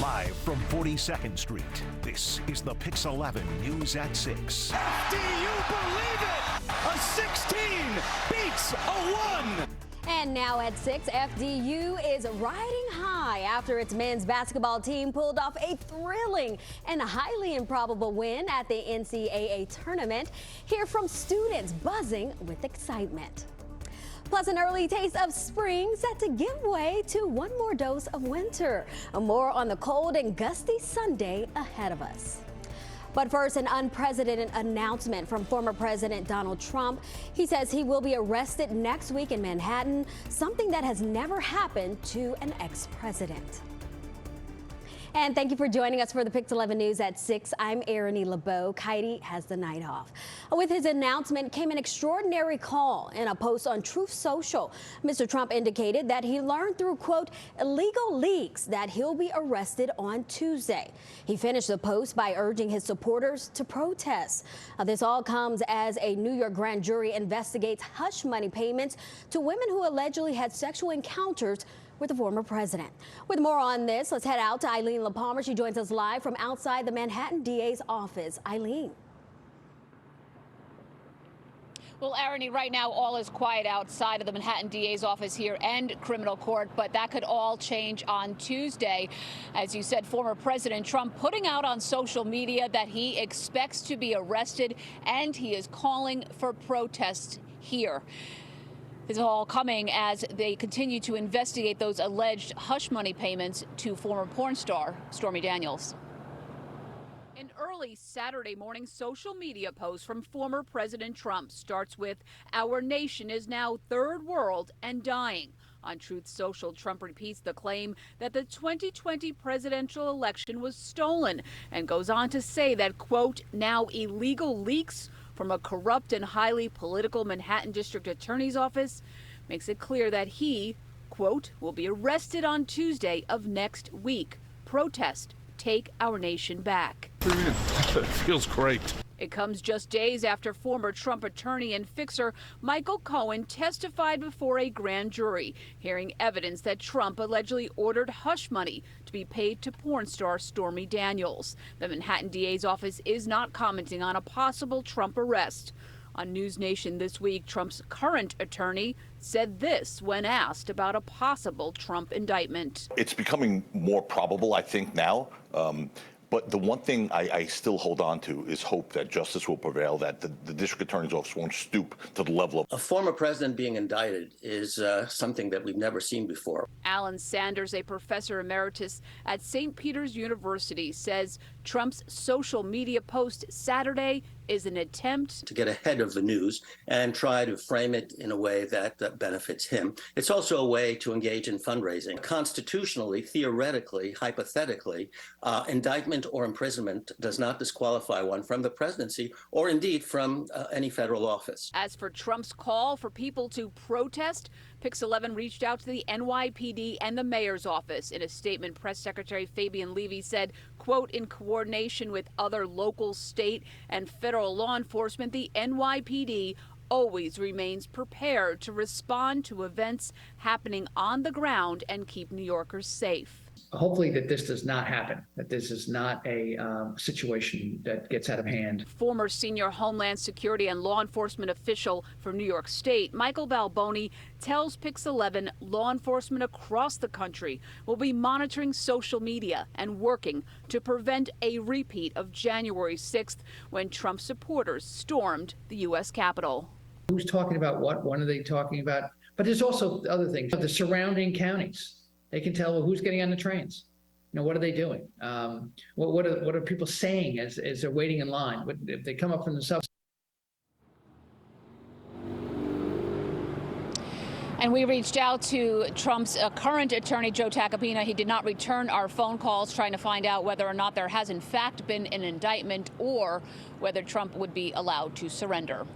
Live from 42nd Street, this is the PIX 11 News at 6. Do you believe it? A 16 beats a 1. And now at 6, FDU is riding high after its men's basketball team pulled off a thrilling and highly improbable win at the NCAA tournament. Hear from students buzzing with excitement. Plus, an early taste of spring set to give way to one more dose of winter. More on the cold and gusty Sunday ahead of us. But first, an unprecedented announcement from former President Donald Trump. He says he will be arrested next week in Manhattan, something that has never happened to an ex-president. And thank you for joining us for the PIX 11 News at 6. I'm Arrianee Lebeau. Kitey has the night off. With his announcement came an extraordinary call. In a post on Truth Social, Mr. Trump indicated that he learned through, quote, illegal leaks that he'll be arrested on Tuesday. He finished the post by urging his supporters to protest. This all comes as a New York grand jury investigates hush money payments to women who allegedly had sexual encounters with the former president. With more on this, let's head out to Arrianee Lebeau. She joins us live from outside the Manhattan DA's office. Arrianee. Well, Arrianee, right now all is quiet outside of the Manhattan DA's office here and criminal court, but that could all change on Tuesday. As you said, former President Trump putting out on social media that he expects to be arrested and he is calling for protests here. This is all coming as they continue to investigate those alleged hush money payments to former porn star Stormy Daniels. An early Saturday morning social media post from former President Trump starts with, "Our nation is now third world and dying." On Truth Social, Trump repeats the claim that the 2020 presidential election was stolen and goes on to say that, quote, now illegal leaks from a corrupt and highly political Manhattan District Attorney's office makes it clear that he, quote, will be arrested on Tuesday of next week. Protest, take our nation back. It feels great. It comes just days after former Trump attorney and fixer Michael Cohen testified before a grand jury, hearing evidence that Trump allegedly ordered hush money to be paid to porn star Stormy Daniels. The Manhattan DA's office is not commenting on a possible Trump arrest. On News Nation this week, Trump's current attorney said this when asked about a possible Trump indictment. It's becoming more probable, I think, now. But the one thing I still hold on to is hope that justice will prevail, that the district attorney's office won't stoop to the level of... A former president being indicted is something that we've never seen before. Alan Sanders, a professor emeritus at St. Peter's University, says Trump's social media post Saturday is an attempt to get ahead of the news and try to frame it in a way that benefits him. It's also a way to engage in fundraising. Constitutionally, theoretically, hypothetically, indictment or imprisonment does not disqualify one from the presidency or indeed from any federal office. As for Trump's call for people to protest, PIX 11 reached out to the NYPD and the mayor's office. In a statement, Press Secretary Fabian Levy said, quote, in coordination with other local, state, and federal law enforcement, the NYPD always remains prepared to respond to events happening on the ground and keep New Yorkers safe. Hopefully that this does not happen, that this is not a situation that gets out of hand. Former senior Homeland Security and law enforcement official for New York State, Michael Balboni, tells PIX 11 law enforcement across the country will be monitoring social media and working to prevent a repeat of January 6th when Trump supporters stormed the U.S. Capitol. Who's talking about what? When are they talking about? But there's also other things. The surrounding counties. They can tell who's getting on the trains. You know, what are they doing? What are people saying as they're waiting in line? If they come up from the south. And we reached out to Trump's current attorney, Joe Tacopina. He did not return our phone calls, trying to find out whether or not there has in fact been an indictment or whether Trump would be allowed to surrender.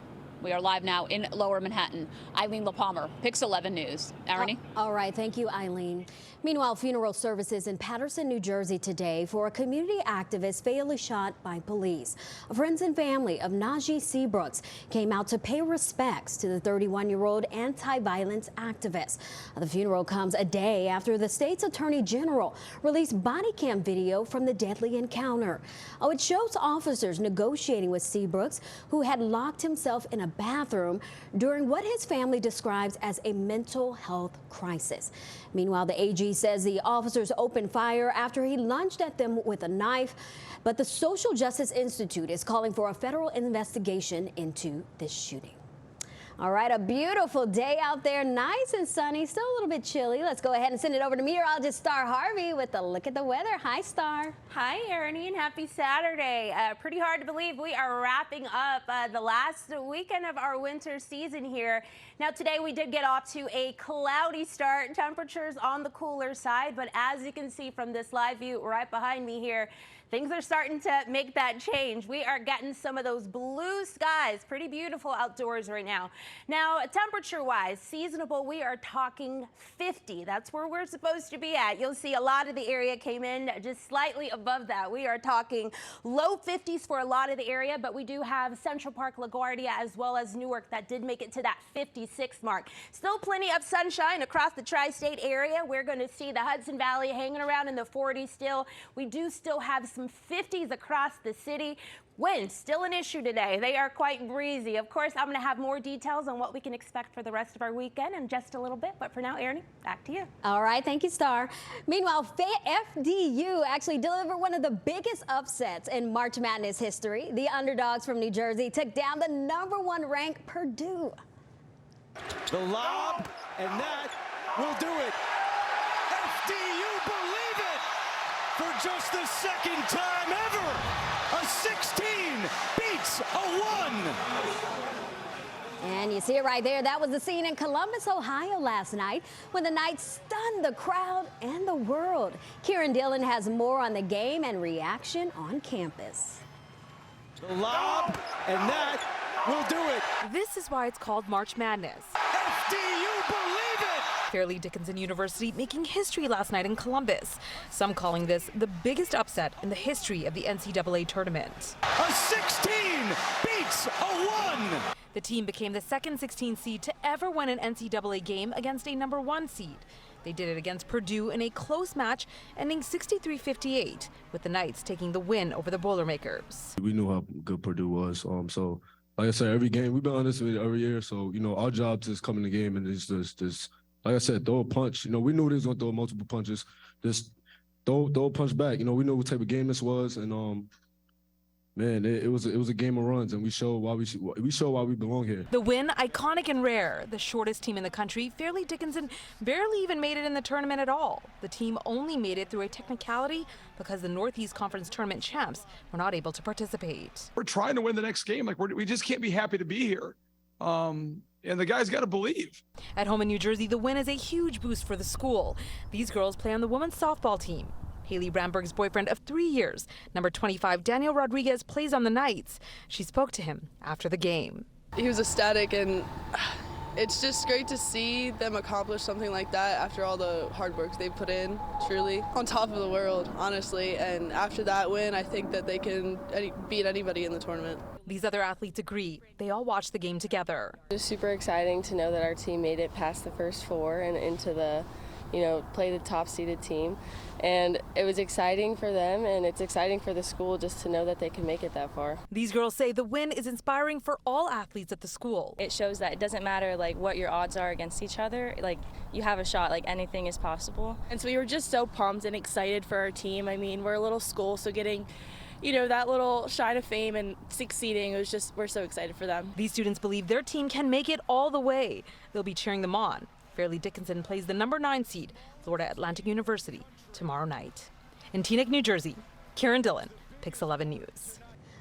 We are live now in Lower Manhattan. Eileen LaPalmer, PIX 11 News. Arrianee? All right, thank you, Eileen. Meanwhile, funeral services in Paterson, New Jersey today for a community activist fatally shot by police. Friends and family of Najee Seabrooks came out to pay respects to the 31-year-old anti-violence activist. The funeral comes a day after the state's attorney general released body cam video from the deadly encounter. It shows officers negotiating with Seabrooks, who had locked himself in a bathroom during what his family describes as a mental health crisis. Meanwhile, the AG says the officers opened fire after he lunged at them with a knife, but the Social Justice Institute is calling for a federal investigation into this shooting. All right, a beautiful day out there, nice and sunny, still a little bit chilly. Let's go ahead and send it over to meteorologist Star Harvey with a look at the weather. Hi, Star. Hi, Arrianee, and happy Saturday. Pretty hard to believe we are wrapping up the last weekend of our winter season here. Now, today we did get off to a cloudy start. Temperatures on the cooler side, but as you can see from this live view right behind me here, things are starting to make that change. We are getting some of those blue skies. Pretty beautiful outdoors right now. Now, temperature-wise, seasonable, we are talking 50. That's where we're supposed to be at. You'll see a lot of the area came in just slightly above that. We are talking low 50s for a lot of the area, but we do have Central Park, LaGuardia, as well as Newark that did make it to that 56 mark. Still plenty of sunshine across the tri-state area. We're going to see the Hudson Valley hanging around in the 40s still. We do still have some 50s across the city. Winds still an issue today. They are quite breezy. Of course, I'm going to have more details on what we can expect for the rest of our weekend in just a little bit. But for now, Arrianee, back to you. All right, thank you, Star. Meanwhile, FDU actually delivered one of the biggest upsets in March Madness history. The underdogs from New Jersey took down the #1 ranked Purdue. The lob, and that will do it. FDU believe it for just the second time ever. A 16 beats a 1. And you see it right there. That was the scene in Columbus, Ohio last night when the Knights stunned the crowd and the world. Kieran Dillon has more on the game and reaction on campus. The lob, and that will do it. This is why it's called March Madness. FDU believe it. Fairleigh Dickinson University making history last night in Columbus. Some calling this the biggest upset in the history of the NCAA tournament. A 16 beats a 1. The team became the second 16 seed to ever win an NCAA game against a #1 seed. They did it against Purdue in a close match, ending 63-58, with the Knights taking the win over the Boilermakers. We knew how good Purdue was, so like I said, every game, we've been honest with it every year, so, our job is come in the game and just like I said, throw a punch. We knew they was going to throw multiple punches. Just throw a punch back. We knew what type of game this was, and man, it was a game of runs, and we showed why we belong here. The win, iconic and rare. The shortest team in the country, Fairleigh Dickinson barely even made it in the tournament at all. The team only made it through a technicality because the Northeast Conference tournament champs were not able to participate. We're trying to win the next game. We just can't be happy to be here. And the guys got to believe. At home in New Jersey, the win is a huge boost for the school. These girls play on the women's softball team. Haley Bramberg's boyfriend of 3 years, number 25, Daniel Rodriguez, plays on the Knights. She spoke to him after the game. He was ecstatic, and it's just great to see them accomplish something like that after all the hard work they've put in, truly. On top of the world, honestly, and after that win, I think that they can beat anybody in the tournament. These other athletes agree. They all watched the game together. It was super exciting to know that our team made it past the first four and into the, play the top-seeded team. And it was exciting for them, and it's exciting for the school just to know that they can make it that far. These girls say the win is inspiring for all athletes at the school. It shows that it doesn't matter what your odds are against each other. You have a shot, anything is possible. And so we were just so pumped and excited for our team. I mean, we're a little school, so getting that little shine of fame and succeeding, we're so excited for them. These students believe their team can make it all the way. They'll be cheering them on. Fairleigh Dickinson plays the #9 seed, Florida Atlantic University, tomorrow night. In Teaneck, New Jersey, Kieran Dillon, PIX 11 News.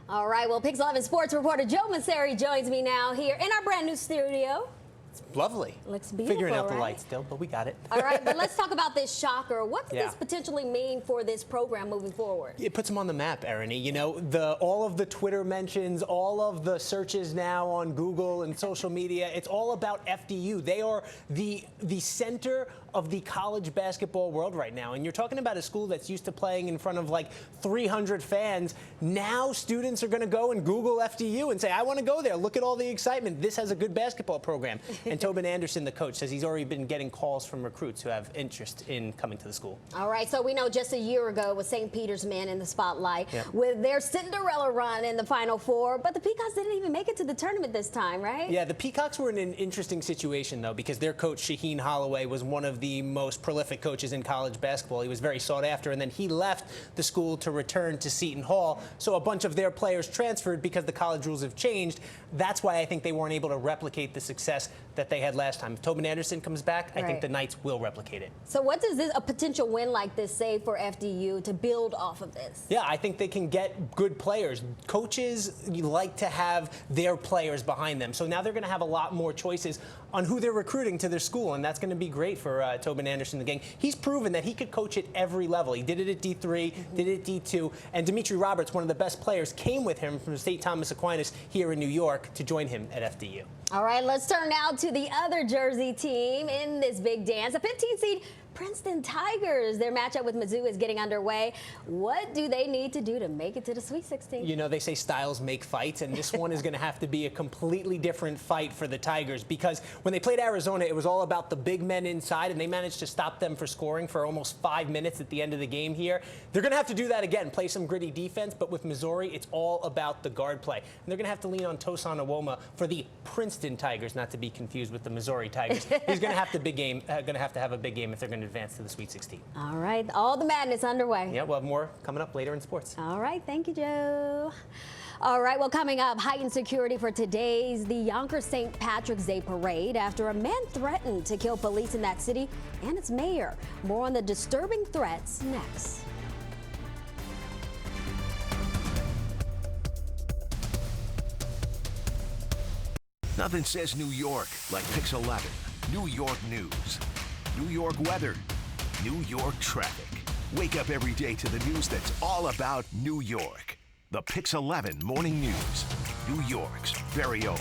All right, well, PIX 11 sports reporter Joe Mauceri joins me now here in our brand new studio. It's lovely. Looks beautiful, Figuring out the right? lights still, but we got it. All right, but let's talk about this shocker. What does Yeah. this potentially mean for this program moving forward? It puts them on the map, Arrianee. You know, all of the Twitter mentions, all of the searches now on Google and social media, it's all about FDU. They are the center of the college basketball world right now. And you're talking about a school that's used to playing in front of like 300 fans. Now students are going to go and Google FDU and say, I want to go there. Look at all the excitement. This has a good basketball program. And Tobin Anderson, the coach, says he's already been getting calls from recruits who have interest in coming to the school. All right, so we know just a year ago with St. Peter's men in the spotlight Yep. with their Cinderella run in the Final Four, but the Peacocks didn't even make it to the tournament this time, right? Yeah, the Peacocks were in an interesting situation, though, because their coach, Shaheen Holloway, was one of the most prolific coaches in college basketball. He was very sought after, and then he left the school to return to Seton Hall. So a bunch of their players transferred because the college rules have changed. That's why I think they weren't able to replicate the success that they had last time. If Tobin Anderson comes back, I think the Knights will replicate it. So what does a potential win like this say for FDU to build off of this? Yeah, I think they can get good players. Coaches like to have their players behind them. So now they're going to have a lot more choices on who they're recruiting to their school, and that's going to be great for Tobin Anderson, the gang. He's proven that he could coach at every level. He did it at D3, did it at D2, and Dimitri Roberts, one of the best players, came with him from St. Thomas Aquinas here in New York to join him at FDU. All right, let's turn now to the other Jersey team in this big dance. A 15-seed Princeton Tigers. Their matchup with Mizzou is getting underway. What do they need to do to make it to the Sweet 16? You know, they say styles make fights, and this one is going to have to be a completely different fight for the Tigers, because when they played Arizona, it was all about the big men inside, and they managed to stop them for scoring for almost 5 minutes at the end of the game here. They're going to have to do that again, play some gritty defense, but with Missouri, it's all about the guard play. And they're going to have to lean on Tosan Awoma for the Princeton Tigers, not to be confused with the Missouri Tigers. He's going to have to have a big game if they're going to advance to the Sweet 16. All right, all the madness underway. Yeah, we'll have more coming up later in sports. All right, thank you, Joe. All right, well, coming up, heightened security for today's the Yonkers St. Patrick's Day parade after a man threatened to kill police in that city and its mayor. More on the disturbing threats next. Nothing says New York like PIX 11. New York news. New York weather. New York traffic. Wake up every day to the news that's all about New York. The PIX 11 Morning News. New York's very own.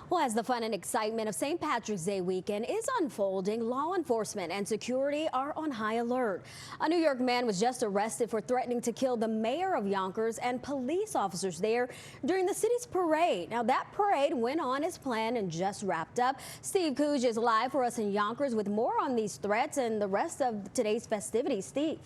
Well, as the fun and excitement of St. Patrick's Day weekend is unfolding, law enforcement and security are on high alert. A New York man was just arrested for threatening to kill the mayor of Yonkers and police officers there during the city's parade. Now, that parade went on as planned and just wrapped up. Steve Cooge is live for us in Yonkers with more on these threats and the rest of today's festivities. Steve.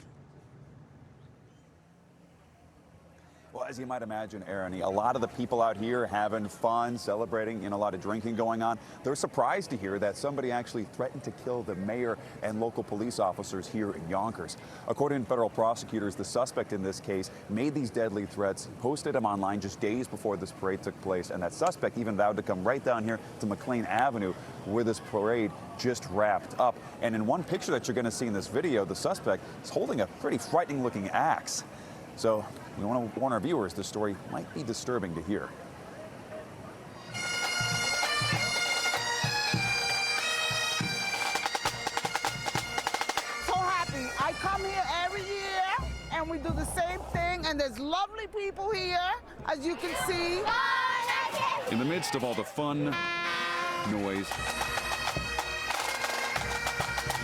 Well, as you might imagine, Arrianee, a lot of the people out here having fun, celebrating, and a lot of drinking going on. They're surprised to hear that somebody actually threatened to kill the mayor and local police officers here in Yonkers. According to federal prosecutors, the suspect in this case made these deadly threats, posted them online just days before this parade took place, and that suspect even vowed to come right down here to McLean Avenue, where this parade just wrapped up. And in one picture that you're going to see in this video, the suspect is holding a pretty frightening-looking axe. So we want to warn our viewers, this story might be disturbing to hear. So happy. I come here every year and we do the same thing, and there's lovely people here, as you can see. In the midst of all the fun, noise,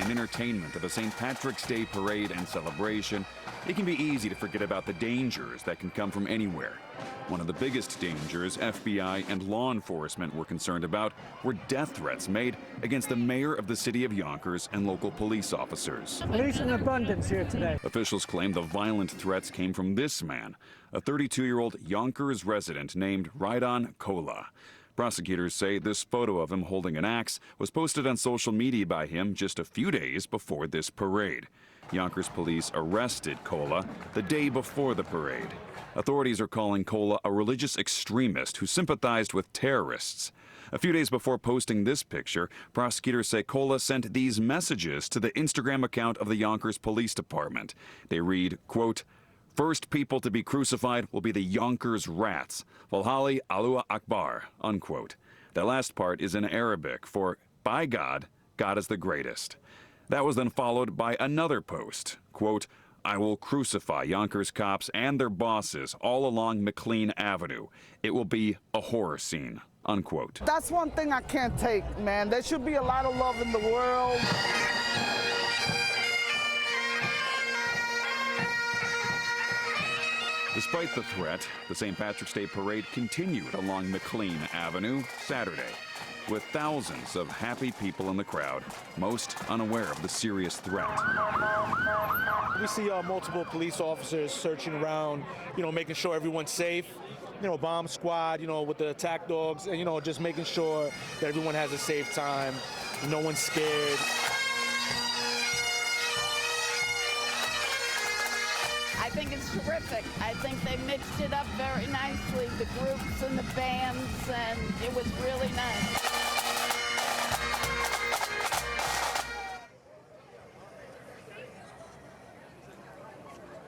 and entertainment of a St. Patrick's Day parade and celebration, it can be easy to forget about the dangers that can come from anywhere. One of the biggest dangers FBI and law enforcement were concerned about were death threats made against the mayor of the city of Yonkers and local police officers. Police in abundance here today. Officials claim the violent threats came from this man, a 32-year-old Yonkers resident named Arrianee Lebeau. Prosecutors say this photo of him holding an axe was posted on social media by him just a few days before this parade. Yonkers police arrested Lebeau the day before the parade. Authorities are calling Lebeau a religious extremist who sympathized with terrorists. A few days before posting this picture, prosecutors say Lebeau sent these messages to the Instagram account of the Yonkers Police Department. They read, quote, "First people to be crucified will be the Yonkers rats. Valhalla Allahu Akbar," unquote. The last part is in Arabic for, by God, God is the greatest. That was then followed by another post, quote, I will crucify Yonkers cops and their bosses all along McLean Avenue. It will be a horror scene, unquote. That's one thing I can't take, man. There should be a lot of love in the world. Despite the threat, the St. Patrick's Day parade continued along McLean Avenue Saturday, with thousands of happy people in the crowd, most unaware of the serious threat. We see multiple police officers searching around, making sure everyone's safe. Bomb squad, with the attack dogs, and, just making sure that everyone has a safe time. No one's scared. I think it's terrific. I think they mixed it up very nicely, the groups and the bands, and it was really nice.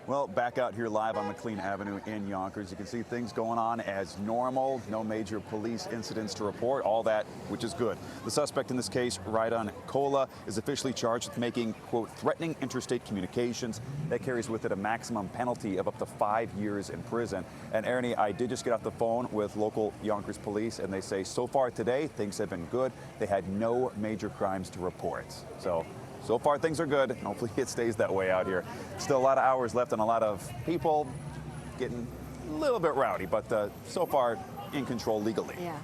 Well, back out here live on McLean Avenue in Yonkers, you can see things going on as normal. No major police incidents to report, all that, which is good. The suspect in this case, Arrianee Lebeau, is officially charged with making, quote, threatening interstate communications. That carries with it a maximum penalty of up to 5 years in prison. And Arrianee, I did just get off the phone with local Yonkers police, and they say so far today, things have been good. They had no major crimes to report. So far, things are good. Hopefully it stays that way out here. Still a lot of hours left and a lot of people getting a little bit rowdy, but so far in control legally. Yeah.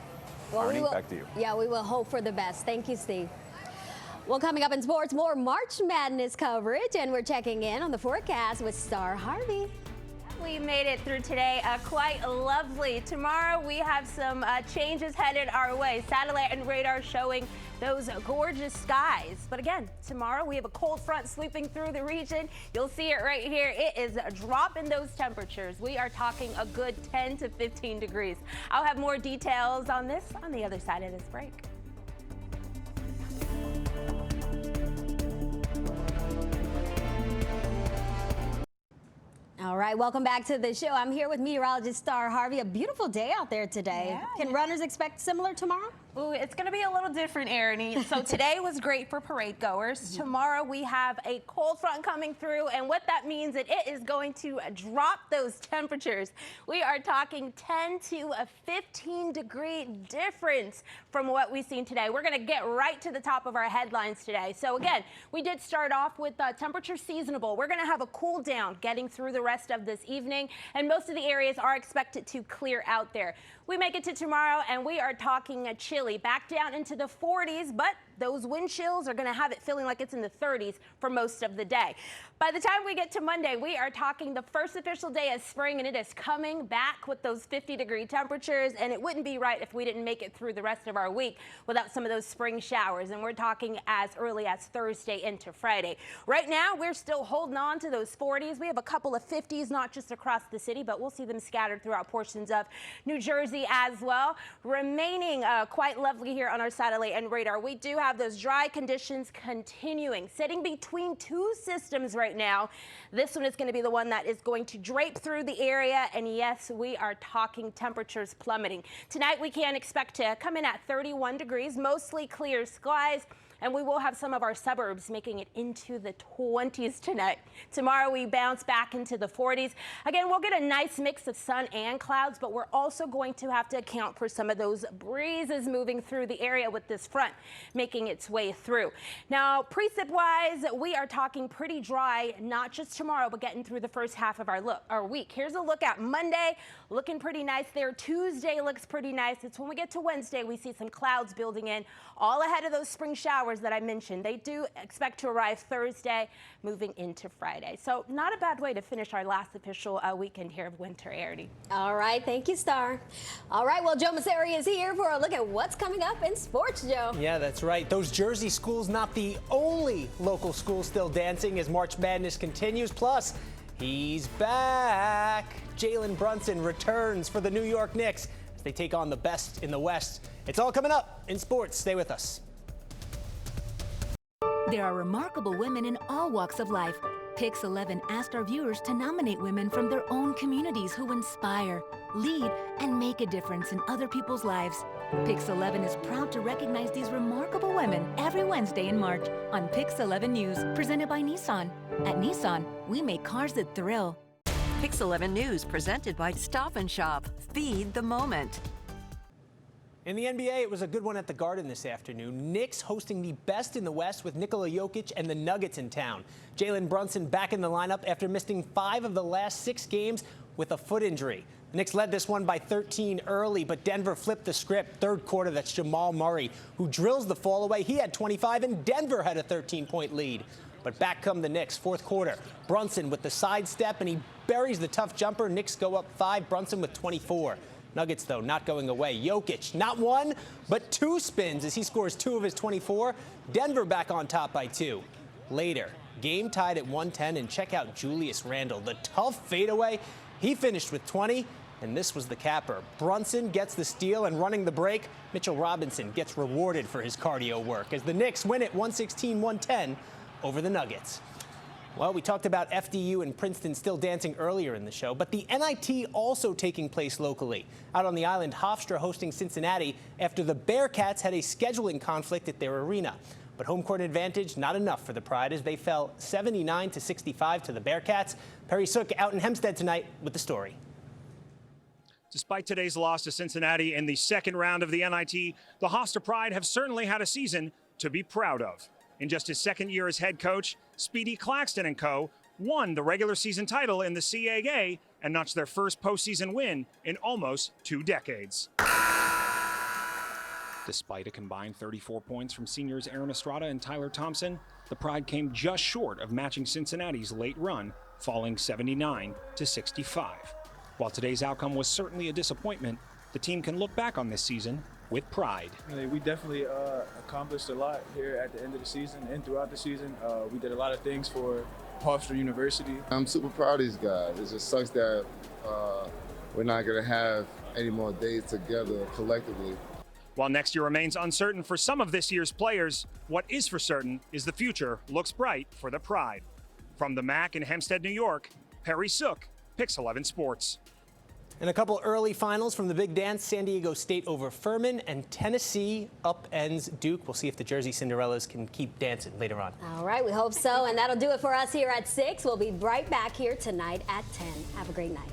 Well, Arnie, back to you. Yeah, we will hope for the best. Thank you, Steve. Well, coming up in sports, more March Madness coverage, and we're checking in on the forecast with star Harvey. We made it through today quite lovely. Tomorrow we have some changes headed our way. Satellite and radar showing those gorgeous skies. But again, tomorrow we have a cold front sweeping through the region. You'll see it right here. It is dropping those temperatures. We are talking a good 10 to 15 degrees. I'll have more details on this on the other side of this break. All right, welcome back to the show. I'm here with meteorologist star Harvey. A beautiful day out there today. Yeah. Can runners expect similar tomorrow? Ooh, it's going to be a little different, Arrianee. So today was great for parade goers. Tomorrow we have a cold front coming through, and what that means is it is going to drop those temperatures. We are talking 10 to a 15 degree difference from what we've seen today. We're going to get right to the top of our headlines today. So again, we did start off with temperature seasonable. We're going to have a cool down getting through the rest of this evening, and most of the areas are expected to clear out there. We make it to tomorrow, and we are talking chilly, back down into the 40s, but those wind chills are going to have it feeling like it's in the 30s for most of the day. By the time we get to Monday, we are talking the first official day of spring, and it is coming back with those 50-degree temperatures, and it wouldn't be right if we didn't make it through the rest of our week without some of those spring showers, and we're talking as early as Thursday into Friday. Right now, we're still holding on to those 40s. We have a couple of 50s, not just across the city, but we'll see them scattered throughout portions of New Jersey as well. Remaining quite lovely here on our satellite and radar. We do have those dry conditions continuing, sitting between two systems right now. This one is going to be the one that is going to drape through the area, and yes, we are talking temperatures plummeting. Tonight we can expect to come in at 31 degrees, mostly clear skies. And we will have some of our suburbs making it into the 20s tonight. Tomorrow we bounce back into the 40s. Again, we'll get a nice mix of sun and clouds, but we're also going to have to account for some of those breezes moving through the area with this front making its way through. Now, precip-wise, we are talking pretty dry, not just tomorrow, but getting through the first half of our week. Here's a look at Monday, looking pretty nice there. Tuesday looks pretty nice. It's when we get to Wednesday, we see some clouds building in, all ahead of those spring showers that I mentioned. They do expect to arrive Thursday, moving into Friday. So not a bad way to finish our last official weekend here of winter, Arrianee. All right, thank you, Star. All right, well, Joe Mauceri is here for a look at what's coming up in sports, Joe. Yeah, that's right. Those Jersey schools, not the only local school still dancing as March Madness continues. Plus, he's back. Jalen Brunson returns for the New York Knicks as they take on the best in the West. It's all coming up in sports. Stay with us. There are remarkable women in all walks of life. PIX 11 asked our viewers to nominate women from their own communities who inspire, lead, and make a difference in other people's lives. PIX 11 is proud to recognize these remarkable women every Wednesday in March on PIX 11 News, presented by Nissan. At Nissan, we make cars that thrill. PIX 11 News, presented by Stop & Shop. Feed the moment. In the NBA, it was a good one at the Garden this afternoon. Knicks hosting the best in the West with Nikola Jokic and the Nuggets in town. Jalen Brunson back in the lineup after missing 5 of the last 6 games with a foot injury. The Knicks led this one by 13 early, but Denver flipped the script. Third quarter, that's Jamal Murray, who drills the fall away. He had 25, and Denver had a 13-point lead. But back come the Knicks. Fourth quarter, Brunson with the sidestep, and he buries the tough jumper. Knicks go up 5, Brunson with 24. Nuggets, though, not going away. Jokic, not 1, but 2 spins as he scores 2 of his 24. Denver back on top by 2. Later, game tied at 110, and check out Julius Randle. The tough fadeaway, he finished with 20, and this was the capper. Brunson gets the steal, and running the break, Mitchell Robinson gets rewarded for his cardio work as the Knicks win it 116-110 over the Nuggets. Well, we talked about FDU and Princeton still dancing earlier in the show, but the NIT also taking place locally. Out on the island, Hofstra hosting Cincinnati after the Bearcats had a scheduling conflict at their arena. But home court advantage not enough for the Pride as they fell 79-65 to the Bearcats. Perry Sook out in Hempstead tonight with the story. Despite today's loss to Cincinnati in the second round of the NIT, the Hofstra Pride have certainly had a season to be proud of. In just his second year as head coach, Speedy Claxton & co. won the regular season title in the CAA and notched their first postseason win in almost 2 decades. Despite a combined 34 points from seniors Aaron Estrada and Tyler Thompson, the Pride came just short of matching Cincinnati's late run, falling 79-65. While today's outcome was certainly a disappointment, the team can look back on this season with pride. We definitely accomplished a lot here at the end of the season and throughout the season. We did a lot of things for Hofstra University. I'm super proud of these guys. It just sucks that we're not going to have any more days together collectively. While next year remains uncertain for some of this year's players, what is for certain is the future looks bright for the Pride. From the MAC in Hempstead, New York, Perry Sook, PIX 11 Sports. And a couple early finals from the Big Dance, San Diego State over Furman, and Tennessee upends Duke. We'll see if the Jersey Cinderellas can keep dancing later on. All right, we hope so. And that'll do it for us here at 6. We'll be right back here tonight at 10. Have a great night.